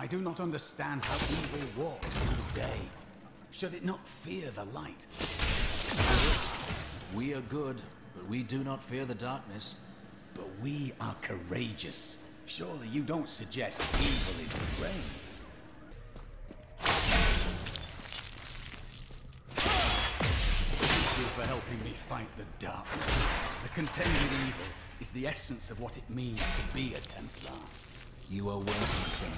I do not understand how evil walks through day. Should it not fear the light? We are good, but we do not fear the darkness. But we are courageous. Surely you don't suggest evil is brave? Thank you for helping me fight the darkness. To contend with evil is the essence of what it means to be a Templar. You are welcome, friend.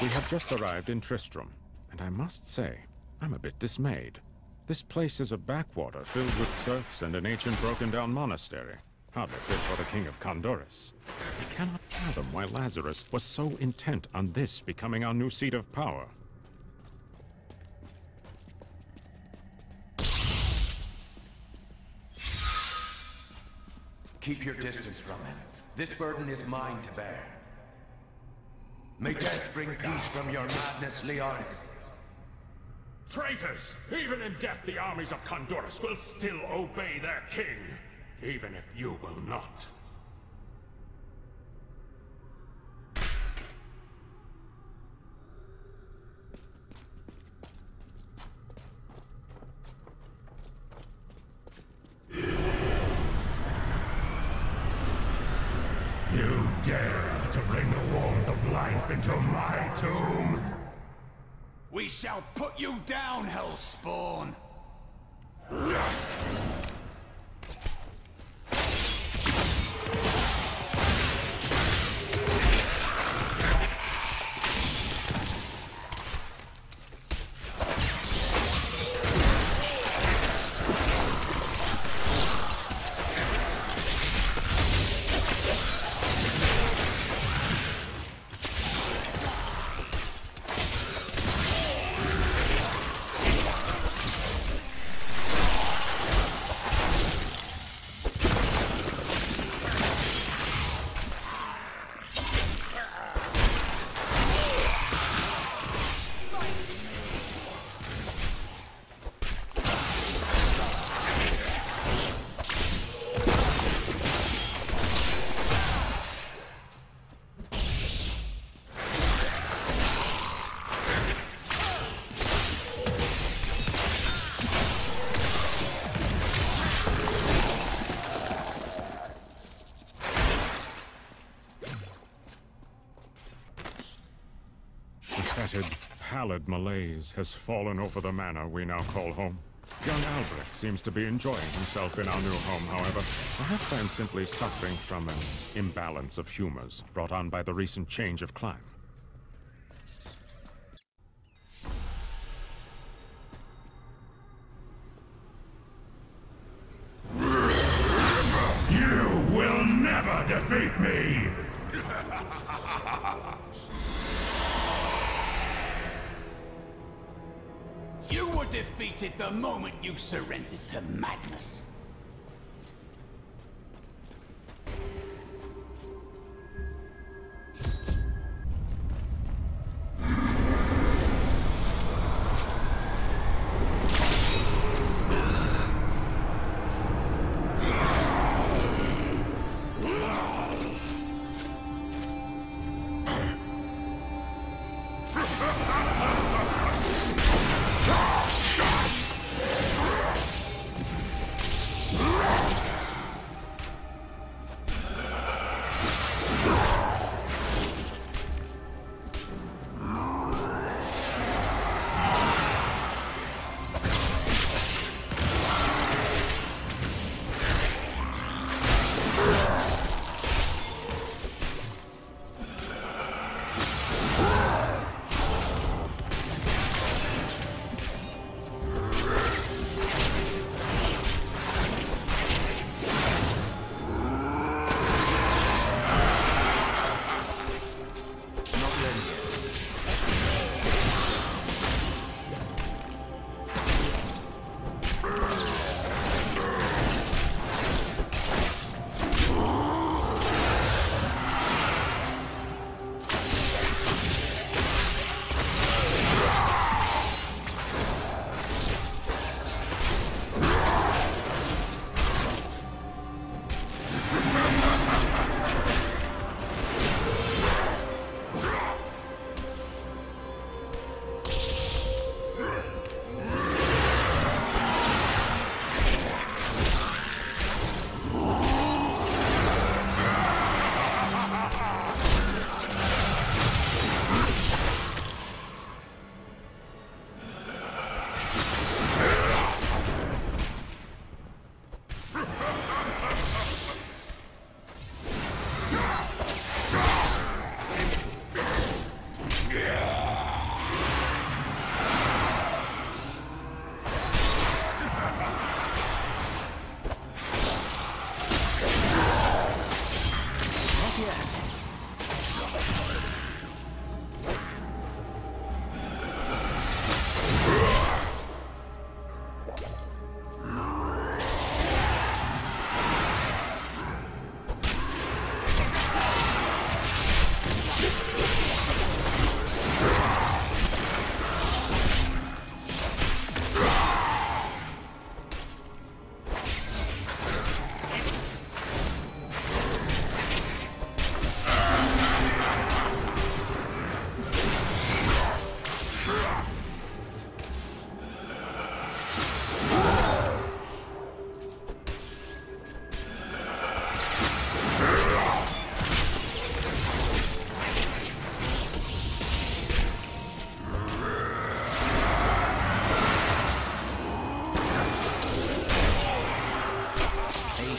We have just arrived in Tristram, and I must say, I'm a bit dismayed. This place is a backwater filled with serfs and an ancient broken-down monastery. Hardly fit for the King of Condorus. I cannot fathom why Lazarus was so intent on this becoming our new seat of power. Keep your distance from him. This burden is mine to bear. May death bring peace from your madness, Leoric. Traitors! Even in death, the armies of Condorus will still obey their king, even if you will not. You dare to bring the warmth of life into my tomb? We shall put you down, Hellspawn! Pallid malaise has fallen over the manor we now call home. Young Albrecht seems to be enjoying himself in our new home, however. Perhaps I am simply suffering from an imbalance of humors brought on by the recent change of climate. You will never defeat me! You were defeated the moment you surrendered to madness.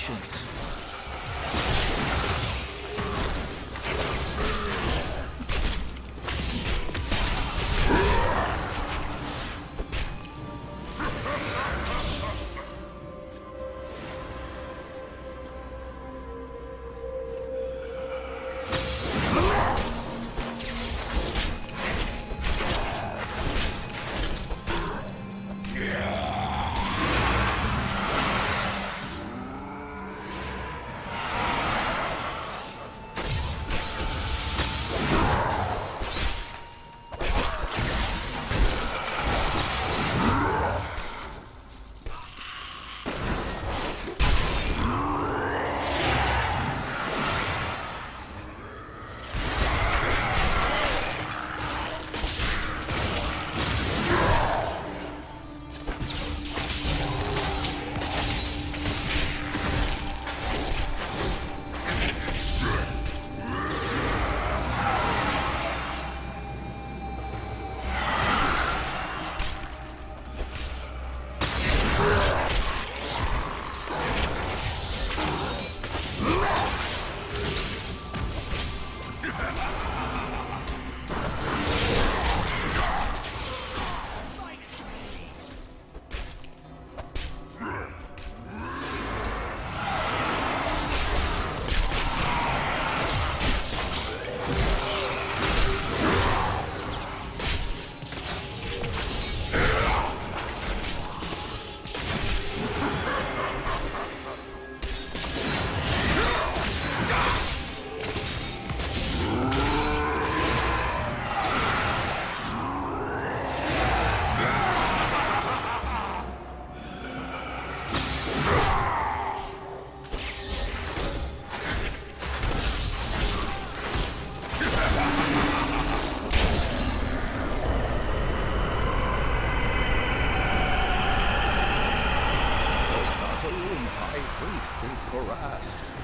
patience.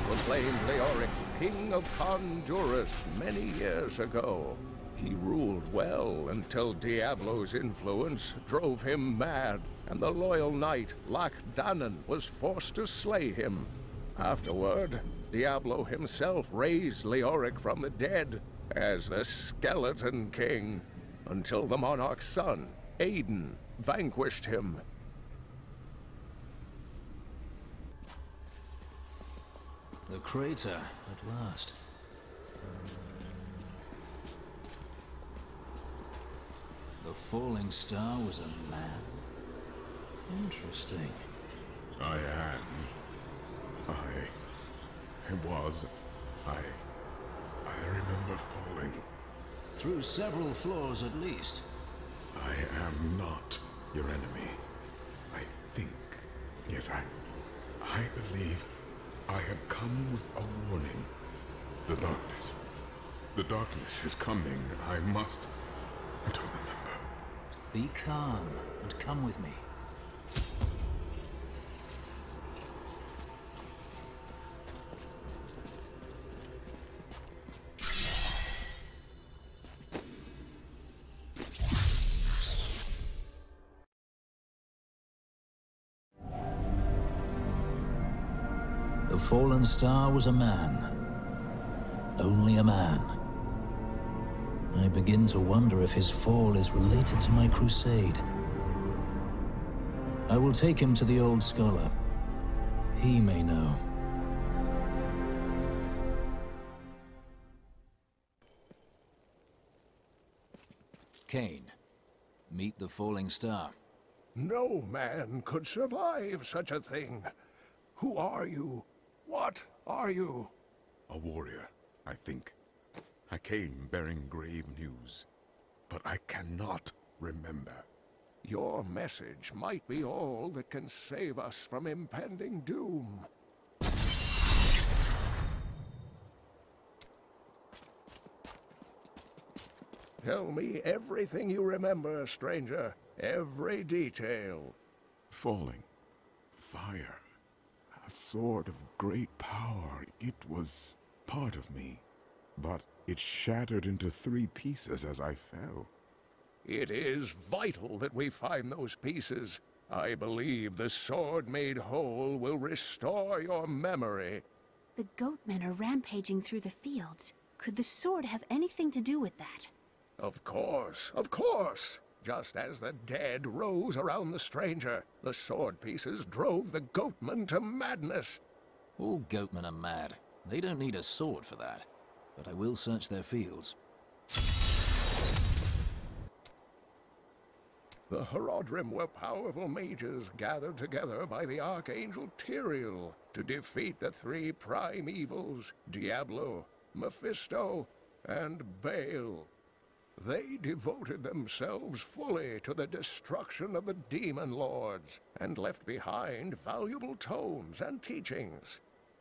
Proclaimed Leoric King of Condurus many years ago. He ruled well until Diablo's influence drove him mad, and the loyal knight Danon was forced to slay him. Afterward, Diablo himself raised Leoric from the dead as the Skeleton King, until the monarch's son, Aiden, vanquished him. The crater, at last. The falling star was a man. Interesting. I remember falling. Through several floors at least. I am not your enemy. I think. Yes, I believe I have come with a warning. The darkness. The darkness is coming. I must. I don't remember. Be calm and come with me. The fallen star was a man. Only a man. I begin to wonder if his fall is related to my crusade. I will take him to the old scholar. He may know. Cain, meet the falling star. No man could survive such a thing. Who are you? What are you? A warrior, I think. I came bearing grave news, but I cannot remember. Your message might be all that can save us from impending doom. Tell me everything you remember, stranger. Every detail. Falling. Fire. A sword of great power. It was part of me, but it shattered into 3 pieces as I fell. It is vital that we find those pieces. I believe the sword made whole will restore your memory. The goatmen are rampaging through the fields. Could the sword have anything to do with that? Of course, of course. Just as the dead rose around the stranger, the sword pieces drove the goatmen to madness. All goatmen are mad. They don't need a sword for that. But I will search their fields. The Horodrim were powerful mages gathered together by the Archangel Tyrael to defeat the three prime evils, Diablo, Mephisto, and Baal. They devoted themselves fully to the destruction of the demon lords and left behind valuable tomes and teachings.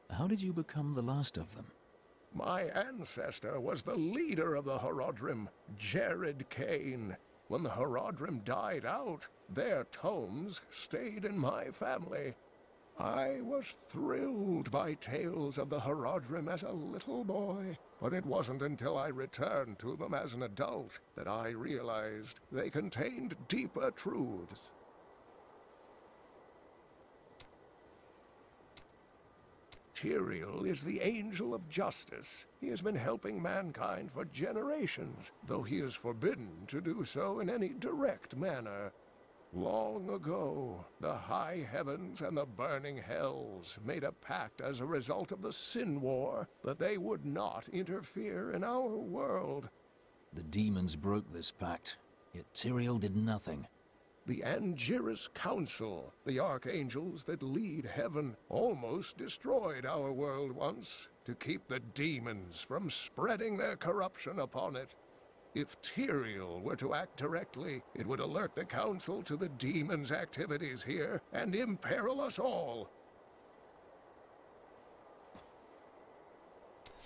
How did you become the last of them? My ancestor was the leader of the Horodrim, Jared Kane. When the Horodrim died out, their tomes stayed in my family. I was thrilled by tales of the Horodrim as a little boy, but it wasn't until I returned to them as an adult that I realized they contained deeper truths. Tyrael is the angel of justice. He has been helping mankind for generations, though he is forbidden to do so in any direct manner. Long ago, the high heavens and the burning hells made a pact as a result of the Sin War that they would not interfere in our world. The demons broke this pact, yet Tyrael did nothing. The Angiris Council, the archangels that lead heaven, almost destroyed our world once to keep the demons from spreading their corruption upon it. If Tyrael were to act directly, it would alert the Council to the demons' activities here and imperil us all.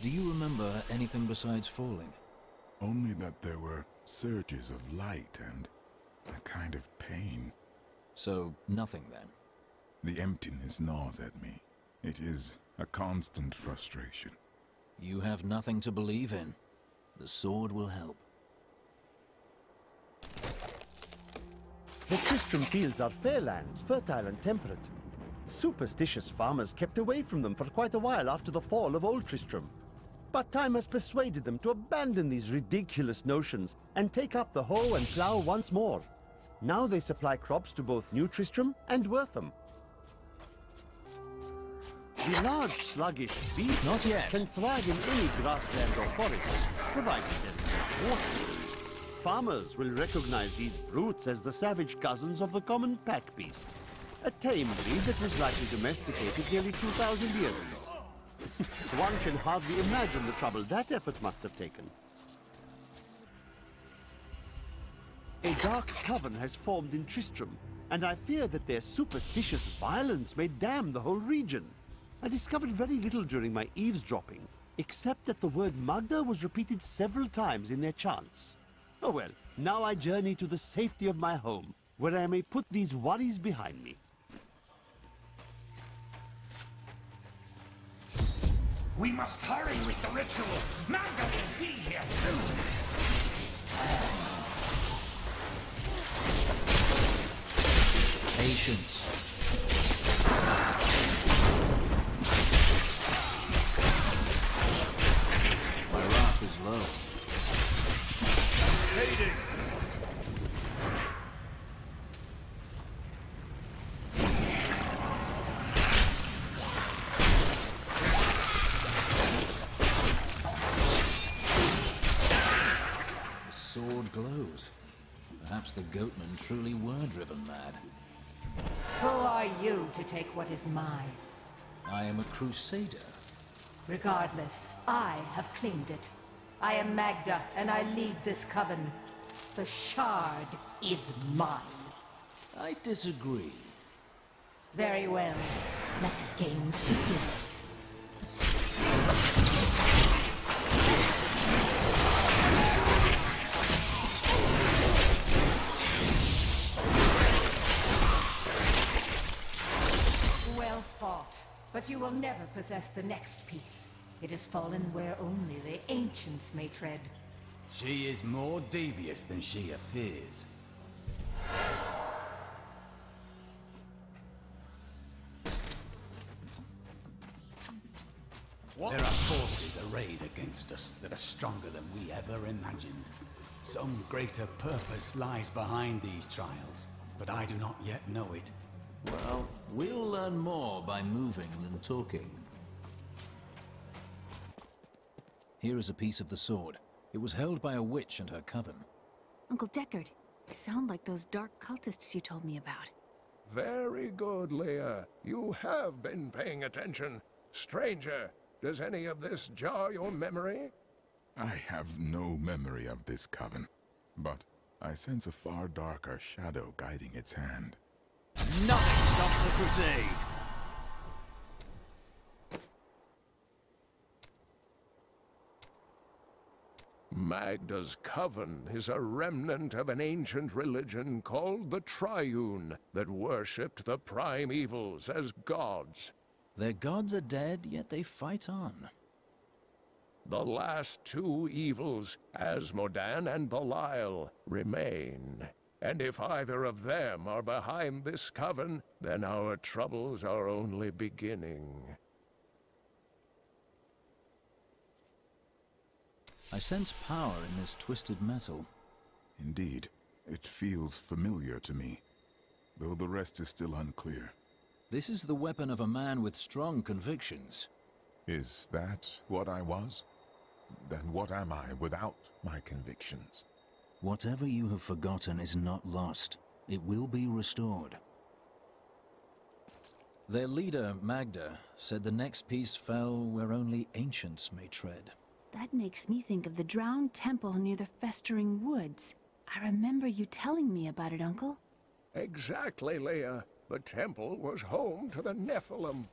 Do you remember anything besides falling? Only that there were surges of light and a kind of pain. So, nothing then? The emptiness gnaws at me. It is a constant frustration. You have nothing to believe in. The sword will help. The Tristram fields are fair lands, fertile and temperate. Superstitious farmers kept away from them for quite a while after the fall of Old Tristram. But time has persuaded them to abandon these ridiculous notions and take up the hoe and plough once more. Now they supply crops to both New Tristram and Wortham. The large, sluggish beasts Not yet. can thrive in any grassland or forest, provided there is water. Farmers will recognize these brutes as the savage cousins of the common pack beast, a tame breed that was likely domesticated nearly 2,000 years ago. One can hardly imagine the trouble that effort must have taken. A dark coven has formed in Tristram, and I fear that their superstitious violence may damn the whole region. I discovered very little during my eavesdropping, except that the word Magda was repeated several times in their chants. Oh well, now I journey to the safety of my home, where I may put these worries behind me. We must hurry with the ritual. Magda will be here soon. It is time. Patience. My wrath is low. Fading. The sword glows. Perhaps the goatmen truly were driven mad. Who are you to take what is mine? I am a Crusader. Regardless, I have claimed it. I am Magda, and I lead this coven. The shard is mine. I disagree. Very well. Let the games begin. Well fought, but you will never possess the next piece. It has fallen where only the ancients may tread. She is more devious than she appears. There are forces arrayed against us that are stronger than we ever imagined. Some greater purpose lies behind these trials, but I do not yet know it. Well, we'll learn more by moving than talking. Here is a piece of the sword. It was held by a witch and her coven. Uncle Deckard, they sound like those dark cultists you told me about. Very good, Leah. You have been paying attention. Stranger, does any of this jar your memory? I have no memory of this coven, but I sense a far darker shadow guiding its hand. Nothing stops the crusade! Magda's coven is a remnant of an ancient religion called the Triune that worshipped the primevals as gods. Their gods are dead, yet they fight on. The last two evils, Asmodan and Belial, remain. And if either of them are behind this coven, then our troubles are only beginning. I sense power in this twisted metal. Indeed, it feels familiar to me, though the rest is still unclear. This is the weapon of a man with strong convictions. Is that what I was? Then what am I without my convictions? Whatever you have forgotten is not lost. It will be restored. Their leader, Magda, said the next piece fell where only ancients may tread. That makes me think of the drowned temple near the festering woods. I remember you telling me about it, Uncle. Exactly, Leah. The temple was home to the Nephilim.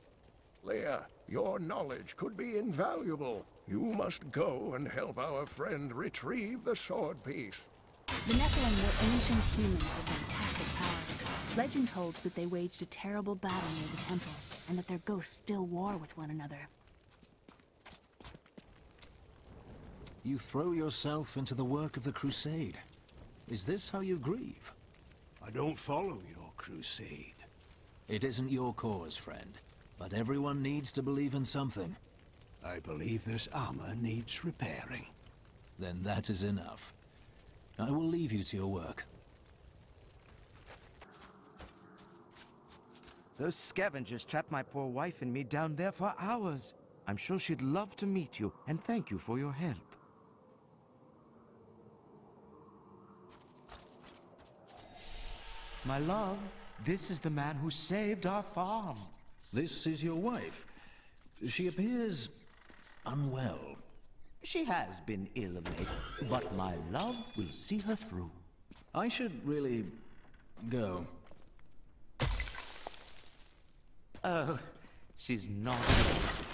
Leah, your knowledge could be invaluable. You must go and help our friend retrieve the sword piece. The Nephilim were ancient humans with fantastic powers. Legend holds that they waged a terrible battle near the temple, and that their ghosts still war with one another. You throw yourself into the work of the Crusade. Is this how you grieve? I don't follow your crusade. It isn't your cause, friend. But everyone needs to believe in something. I believe this armor needs repairing. Then that is enough. I will leave you to your work. Those scavengers trapped my poor wife and me down there for hours. I'm sure she'd love to meet you, and thank you for your help. My love, this is the man who saved our farm. This is your wife. She appears unwell. She has been ill of late, but my love will see her through. I should really go. Oh, she's not ill.